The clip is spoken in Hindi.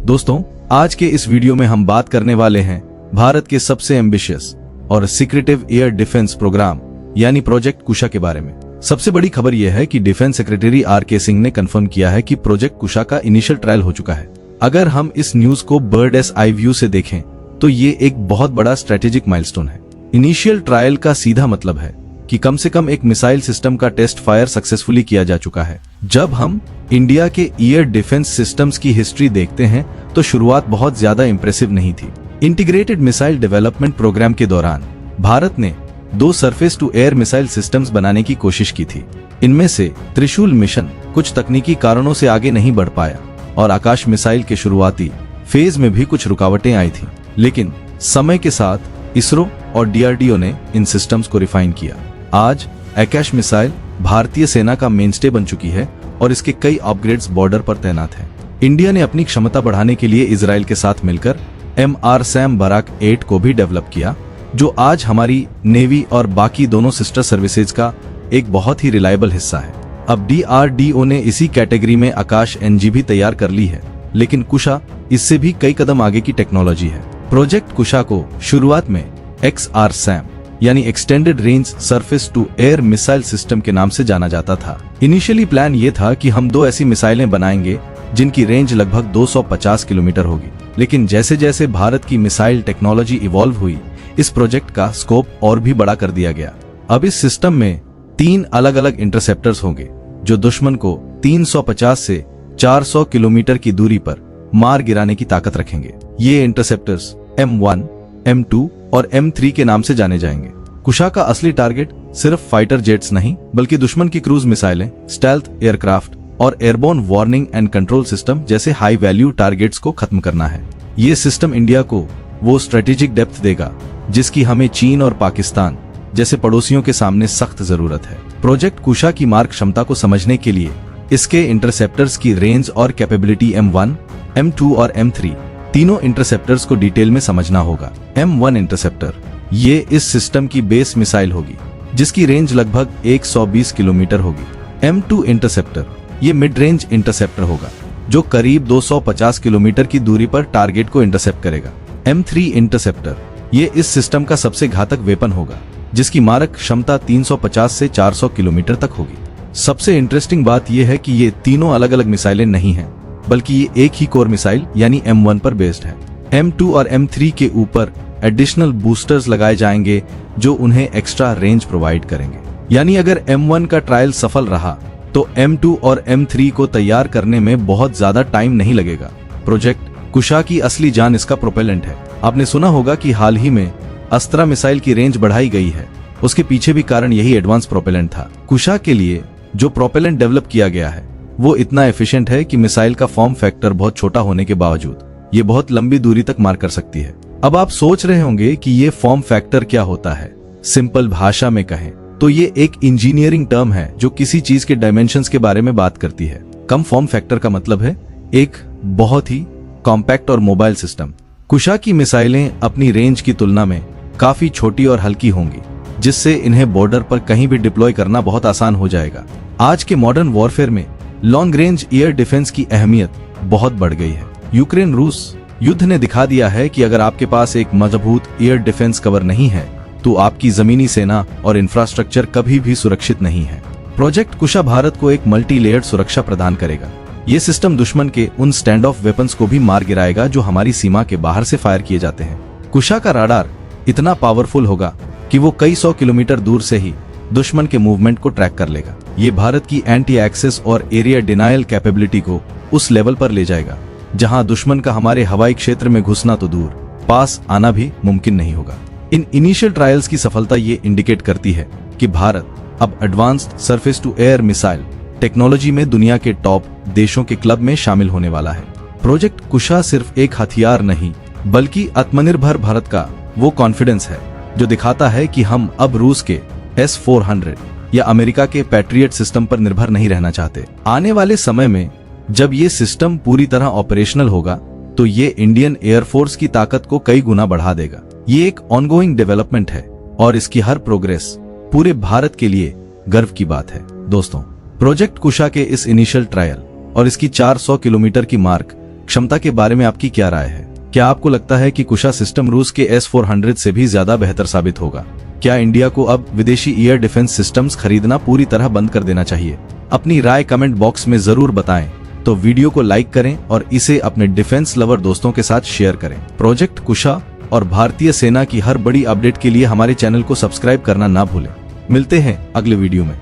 दोस्तों, आज के इस वीडियो में हम बात करने वाले हैं भारत के सबसे एम्बिशियस और सीक्रेटिव एयर डिफेंस प्रोग्राम यानी प्रोजेक्ट कुशा के बारे में। सबसे बड़ी खबर यह है कि डिफेंस सेक्रेटरी आर.के. सिंह ने कंफर्म किया है कि प्रोजेक्ट कुशा का इनिशियल ट्रायल हो चुका है। अगर हम इस न्यूज को बर्ड आई व्यू से देखें तो ये एक बहुत बड़ा स्ट्रेटेजिक माइलस्टोन है। इनिशियल ट्रायल का सीधा मतलब है कि कम से कम एक मिसाइल सिस्टम का टेस्ट फायर सक्सेसफुली किया जा चुका है। जब हम इंडिया के एयर डिफेंस सिस्टम्स की हिस्ट्री देखते हैं तो शुरुआत बहुत ज्यादा इंप्रेसिव नहीं थी। इंटीग्रेटेड मिसाइल डेवलपमेंट प्रोग्राम के दौरान भारत ने 2 surface to air missile systems बनाने की कोशिश की थी। इनमें से त्रिशूल मिशन कुछ तकनीकी कारणों से आगे नहीं बढ़ पाया और आकाश मिसाइल के शुरुआती फेज में भी कुछ रुकावटें आई थी, लेकिन समय के साथ इसरो और DRDO ने इन सिस्टम्स को रिफाइन किया। आज आकाश मिसाइल भारतीय सेना का मेनस्टे बन चुकी है और इसके कई अपग्रेड्स बॉर्डर पर तैनात हैं। इंडिया ने अपनी क्षमता बढ़ाने के लिए इजराइल के साथ मिलकर MRSAM बराक 8 को भी डेवलप किया, जो आज हमारी नेवी और बाकी दोनों सिस्टर सर्विसेज का एक बहुत ही रिलायबल हिस्सा है। अब DRDO ने इसी कैटेगरी में आकाश NG भी तैयार कर ली है, लेकिन कुशा इससे भी कई कदम आगे की टेक्नोलॉजी है। प्रोजेक्ट कुशा को शुरुआत में XRSAM यानी extended range surface to air missile system के नाम से जाना जाता था। इनिशियली प्लान ये था कि हम 2 ऐसी मिसाइलें बनाएंगे जिनकी रेंज लगभग 250 किलोमीटर होगी, लेकिन जैसे जैसे भारत की मिसाइल टेक्नोलॉजी इवॉल्व हुई, इस प्रोजेक्ट का स्कोप और भी बड़ा कर दिया गया। अब इस सिस्टम में 3 अलग अलग इंटरसेप्टर्स होंगे जो दुश्मन को 350 से 400 किलोमीटर की दूरी पर मार गिराने की ताकत रखेंगे। ये इंटरसेप्टर्स M1, M2 और M3 के नाम से जाने जाएंगे। कुशा का असली टारगेट सिर्फ फाइटर जेट्स नहीं, बल्कि दुश्मन की क्रूज मिसाइलें, स्टेल्थ एयरक्राफ्ट और airborne warning and control system जैसे हाई वैल्यू टारगेट्स को खत्म करना है। ये सिस्टम इंडिया को वो स्ट्रेटेजिक डेप्थ देगा जिसकी हमें चीन और पाकिस्तान जैसे पड़ोसियों के सामने सख्त जरूरत है। प्रोजेक्ट कुशा की मार क्षमता को समझने के लिए इसके इंटरसेप्टर्स की रेंज और कैपेबिलिटी M1, M2 और M3 तीनों इंटरसेप्टर्स को डिटेल में समझना होगा। M1 इंटरसेप्टर ये इस सिस्टम की बेस मिसाइल होगी जिसकी रेंज लगभग 120 किलोमीटर होगी। M2 इंटरसेप्टर ये मिड रेंज इंटरसेप्टर होगा जो करीब 250 किलोमीटर की दूरी पर टारगेट को इंटरसेप्ट करेगा। M3 इंटरसेप्टर ये इस सिस्टम का सबसे घातक वेपन होगा जिसकी मारक क्षमता 350 से 400 किलोमीटर तक होगी। सबसे इंटरेस्टिंग बात यह है कि ये तीनों अलग अलग मिसाइलें नहीं हैं, बल्कि ये एक ही कोर मिसाइल यानी M1 पर बेस्ड है। M2 और M3 के ऊपर एडिशनल बूस्टर्स लगाए जाएंगे जो उन्हें एक्स्ट्रा रेंज प्रोवाइड करेंगे। यानी अगर M1 का ट्रायल सफल रहा तो M2 और M3 को तैयार करने में बहुत ज्यादा टाइम नहीं लगेगा। प्रोजेक्ट कुशा की असली जान इसका प्रोपेलेंट है। आपने सुना होगा कि हाल ही में अस्त्रा मिसाइल की रेंज बढ़ाई गई है, उसके पीछे भी कारण यही एडवांस प्रोपेलेंट था। कुशा के लिए जो प्रोपेलेंट डेवलप किया गया है वो इतना एफिशिएंट है कि मिसाइल का फॉर्म फैक्टर बहुत छोटा होने के बावजूद ये बहुत लंबी दूरी तक मार कर सकती है। अब आप सोच रहे होंगे कि ये फॉर्म फैक्टर क्या होता है। सिंपल भाषा में कहें तो ये एक इंजीनियरिंग टर्म है जो किसी चीज के डायमेंशंस के बारे में बात करती है। कम फॉर्म फैक्टर का मतलब है एक बहुत ही कॉम्पैक्ट और मोबाइल सिस्टम। कुशा की मिसाइलें अपनी रेंज की तुलना में काफी छोटी और हल्की होंगी, जिससे इन्हें बॉर्डर पर कहीं भी डिप्लॉय करना बहुत आसान हो जाएगा। आज के मॉडर्न वॉरफेयर में लॉन्ग रेंज एयर डिफेंस की अहमियत बहुत बढ़ गई है। यूक्रेन रूस युद्ध ने दिखा दिया है कि अगर आपके पास एक मजबूत एयर डिफेंस कवर नहीं है तो आपकी जमीनी सेना और इंफ्रास्ट्रक्चर कभी भी सुरक्षित नहीं है। प्रोजेक्ट कुशा भारत को एक मल्टी लेयर्ड सुरक्षा प्रदान करेगा। ये सिस्टम दुश्मन के उन स्टैंड ऑफ वेपन्स को भी मार गिराएगा जो हमारी सीमा के बाहर से फायर किए जाते हैं। कुशा का राडार इतना पावरफुल होगा कि वो कई 100 किलोमीटर दूर से ही दुश्मन के मूवमेंट को ट्रैक कर लेगा। ये भारत की एंटी एक्सेस और एरिया डिनायल कैपेबिलिटी को उस लेवल पर ले जाएगा जहां दुश्मन का हमारे हवाई क्षेत्र में घुसना तो दूर, पास आना भी मुमकिन नहीं होगा। इन इनिशियल ट्रायल्स की सफलता ये इंडिकेट करती है कि भारत अब advanced surface to air missile technology में दुनिया के टॉप देशों के क्लब में शामिल होने वाला है। प्रोजेक्ट कुशा सिर्फ एक हथियार नहीं, बल्कि आत्मनिर्भर भारत का वो कॉन्फिडेंस है जो दिखाता है कि हम अब रूस के S-400 या अमेरिका के पैट्रियट सिस्टम पर निर्भर नहीं रहना चाहते। आने वाले समय में जब ये सिस्टम पूरी तरह ऑपरेशनल होगा तो ये इंडियन एयरफोर्स की ताकत को कई गुना बढ़ा देगा। ये एक ऑनगोइंग डेवलपमेंट है और इसकी हर प्रोग्रेस पूरे भारत के लिए गर्व की बात है। दोस्तों, प्रोजेक्ट कुशा के इस इनिशियल ट्रायल और इसकी 400 किलोमीटर की मार्क क्षमता के बारे में आपकी क्या राय है? क्या आपको लगता है कि कुशा सिस्टम रूस के S-400 से भी ज्यादा बेहतर साबित होगा? क्या इंडिया को अब विदेशी एयर डिफेंस सिस्टम्स खरीदना पूरी तरह बंद कर देना चाहिए? अपनी राय कमेंट बॉक्स में जरूर बताएं। तो वीडियो को लाइक करें और इसे अपने डिफेंस लवर दोस्तों के साथ शेयर करें। प्रोजेक्ट कुशा और भारतीय सेना की हर बड़ी अपडेट के लिए हमारे चैनल को सब्सक्राइब करना ना भूलें। मिलते हैं अगले वीडियो में।